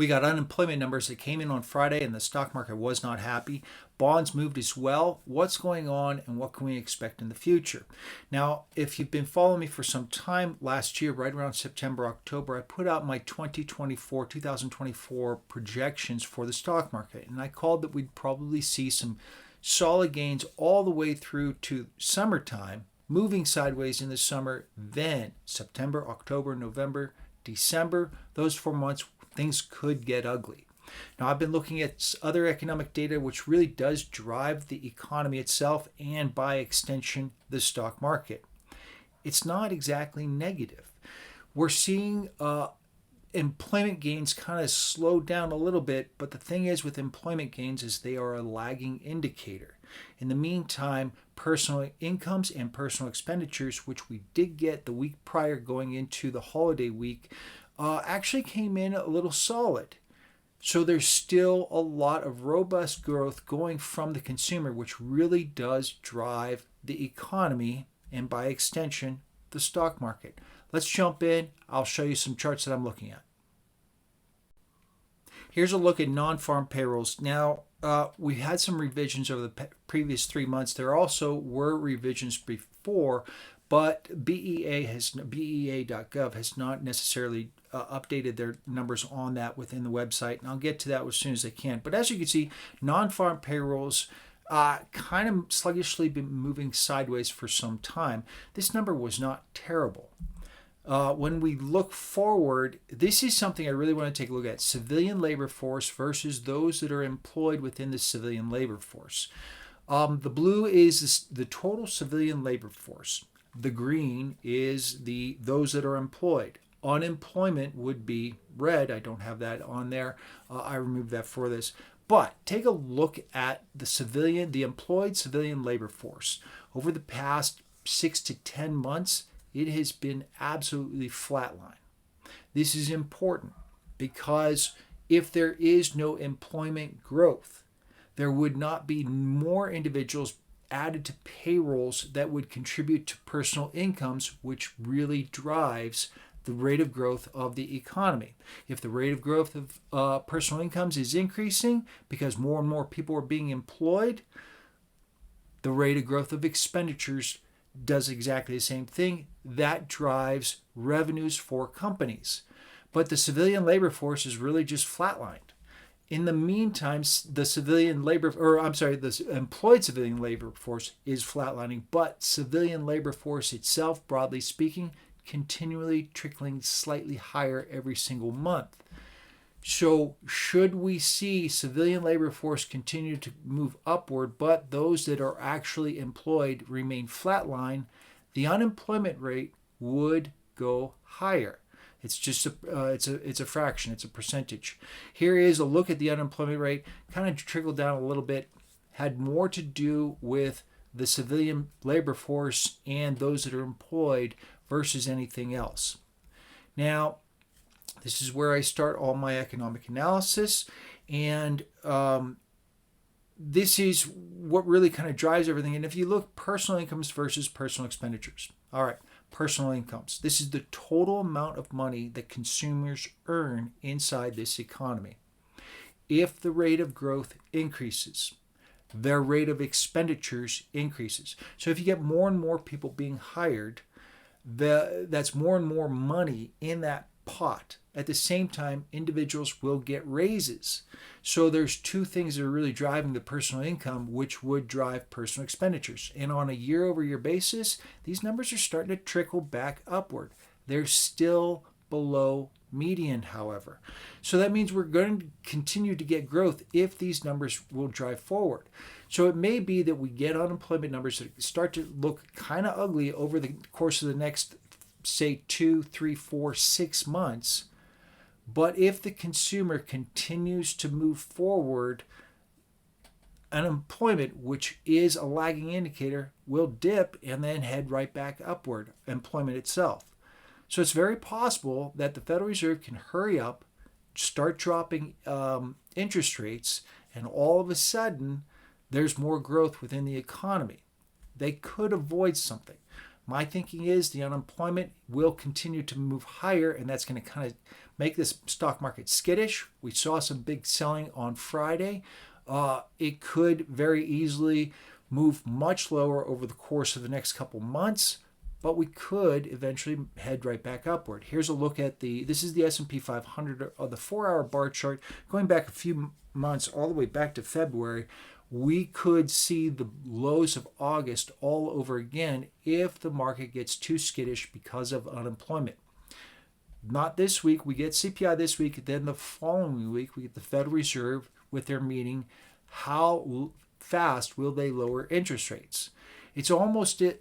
We got unemployment numbers that came in on Friday, and the stock market was not happy. Bonds moved as well. What's going on, and what can we expect in the future? Now, if you've been following me for some time, last year, right around September, October, I put out my 2024 projections for the stock market, and I called that we'd probably see some solid gains all the way through to summertime, moving sideways in the summer. Then September, October, November, December, those 4 months, things could get ugly. Now, I've been looking at other economic data which really does drive the economy itself and, by extension, the stock market. It's not exactly negative. We're seeing employment gains kind of slow down a little bit, but the thing is with employment gains is they are a lagging indicator. In the meantime, personal incomes and personal expenditures, which we did get the week prior going into the holiday week, actually came in a little solid. So there's still a lot of robust growth going from the consumer, which really does drive the economy and, by extension, the stock market. Let's jump in. I'll show you some charts that I'm looking at. Here's a look at non-farm payrolls. Now, we had some revisions over the previous 3 months. There also were revisions before, but BEA.gov has not necessarily updated their numbers on that within the website, and I'll get to that as soon as I can. But as you can see, non-farm payrolls kind of sluggishly been moving sideways for some time. This number was not terrible. When we look forward, this is something I really want to take a look at. Civilian labor force versus those that are employed within the civilian labor force. The blue is the total civilian labor force. The green is those that are employed. Unemployment would be red. I don't have that on there. I removed that for this. But take a look at the employed civilian labor force. Over the past 6 to 10 months, it has been absolutely flatline. This is important because if there is no employment growth, there would not be more individuals added to payrolls that would contribute to personal incomes, which really drives the rate of growth of the economy. If the rate of growth of personal incomes is increasing because more and more people are being employed, the rate of growth of expenditures does exactly the same thing. That drives revenues for companies. But the civilian labor force is really just flatlined. In the meantime, the employed civilian labor force is flatlining, but civilian labor force itself, broadly speaking, continually trickling slightly higher every single month. So should we see civilian labor force continue to move upward, but those that are actually employed remain flatline, the unemployment rate would go higher. It's just it's a fraction, it's a percentage. Here is a look at the unemployment rate, kind of trickled down a little bit, had more to do with the civilian labor force and those that are employed versus anything else. Now, this is where I start all my economic analysis, and this is what really kind of drives everything. And if you look, personal incomes versus personal expenditures. All right, personal incomes. This is the total amount of money that consumers earn inside this economy. If the rate of growth increases, their rate of expenditures increases. So if you get more and more people being hired, that's more and more money in that pot. At the same time, individuals will get raises. So there's two things that are really driving the personal income, which would drive personal expenditures. And on a year-over-year basis, these numbers are starting to trickle back upward. They're still below median, however. So that means we're going to continue to get growth if these numbers will drive forward. So it may be that we get unemployment numbers that start to look kind of ugly over the course of the next, say, 2, 3, 4, 6 months. But if the consumer continues to move forward, unemployment, which is a lagging indicator, will dip and then head right back upward, employment itself. So it's very possible that the Federal Reserve can hurry up, start dropping interest rates, and all of a sudden, there's more growth within the economy. They could avoid something. My thinking is the unemployment will continue to move higher, and that's going to kind of make this stock market skittish. We saw some big selling on Friday. It could very easily move much lower over the course of the next couple months, but we could eventually head right back upward. Here's a look at this is the S&P 500 of the 4-hour bar chart going back a few months all the way back to February. We could see the lows of August all over again if the market gets too skittish because of unemployment. Not this week. We get CPI this week. Then the following week, we get the Federal Reserve with their meeting. How fast will they lower interest rates? It's almost an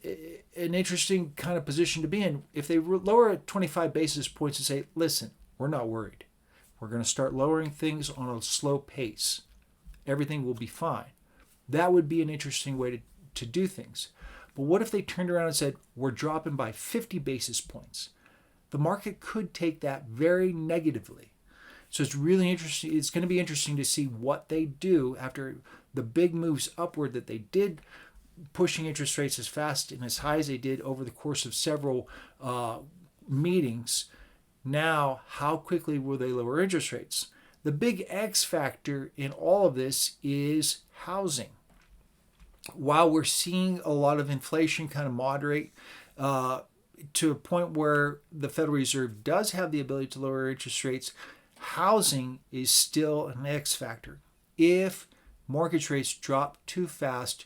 interesting kind of position to be in. If they lower at 25 basis points and say, listen, we're not worried. We're going to start lowering things on a slow pace. Everything will be fine. That would be an interesting way to do things. But what if they turned around and said, we're dropping by 50 basis points? The market could take that very negatively. So it's really interesting. It's going to be interesting to see what they do after the big moves upward that they did, pushing interest rates as fast and as high as they did over the course of several meetings. Now, how quickly will they lower interest rates? The big X factor in all of this is housing. While we're seeing a lot of inflation kind of moderate to a point where the Federal Reserve does have the ability to lower interest rates, housing is still an X factor. If mortgage rates drop too fast,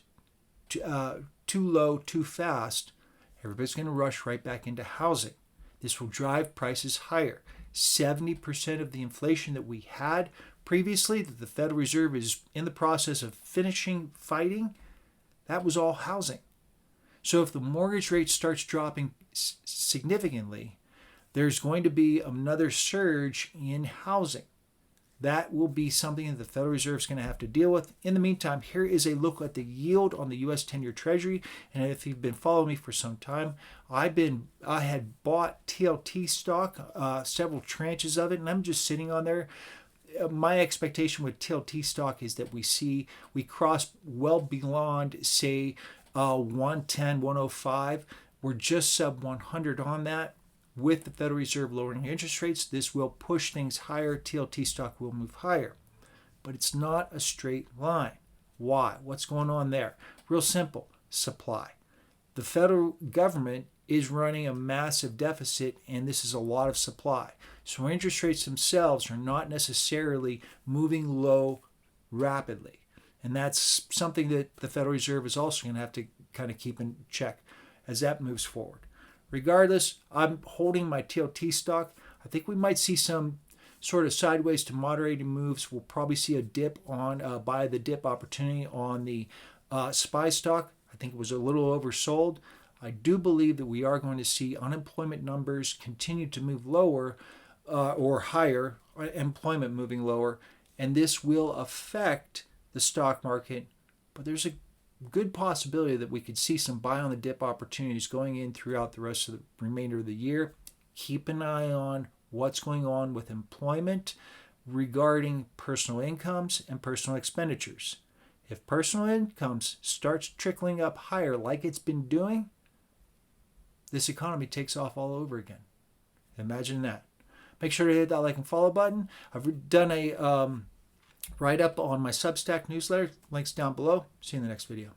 too low, too fast, everybody's going to rush right back into housing. This will drive prices higher. 70% of the inflation that we had previously, that the Federal Reserve is in the process of finishing fighting, that was all housing. So if the mortgage rate starts dropping significantly, there's going to be another surge in housing. That will be something that the Federal Reserve is going to have to deal with. In the meantime, here is a look at the yield on the U.S. 10-year Treasury. And if you've been following me for some time, I had bought TLT stock, several tranches of it, and I'm just sitting on there. My expectation with TLT stock is that we cross well beyond, say, 110, 105. We're just sub 100 on that. With the Federal Reserve lowering interest rates, this will push things higher. TLT stock will move higher. But it's not a straight line. Why? What's going on there? Real simple. Supply. The federal government is running a massive deficit, and this is a lot of supply. So interest rates themselves are not necessarily moving low rapidly. And that's something that the Federal Reserve is also going to have to kind of keep in check as that moves forward. Regardless, I'm holding my TLT stock. I think we might see some sort of sideways to moderating moves. We'll probably see a dip on buy the dip opportunity on the SPY stock. I think it was a little oversold. I do believe that we are going to see unemployment numbers continue to move lower or higher, employment moving lower, and this will affect the stock market. But there's a good possibility that we could see some buy on the dip opportunities going in throughout the rest of the remainder of the year. Keep an eye on what's going on with employment regarding personal incomes and personal expenditures. If personal incomes starts trickling up higher like it's been doing, this economy takes off all over again. Imagine that. Make sure to hit that like and follow button. I've done a write-up on my Substack newsletter. Links down below. See you in the next video.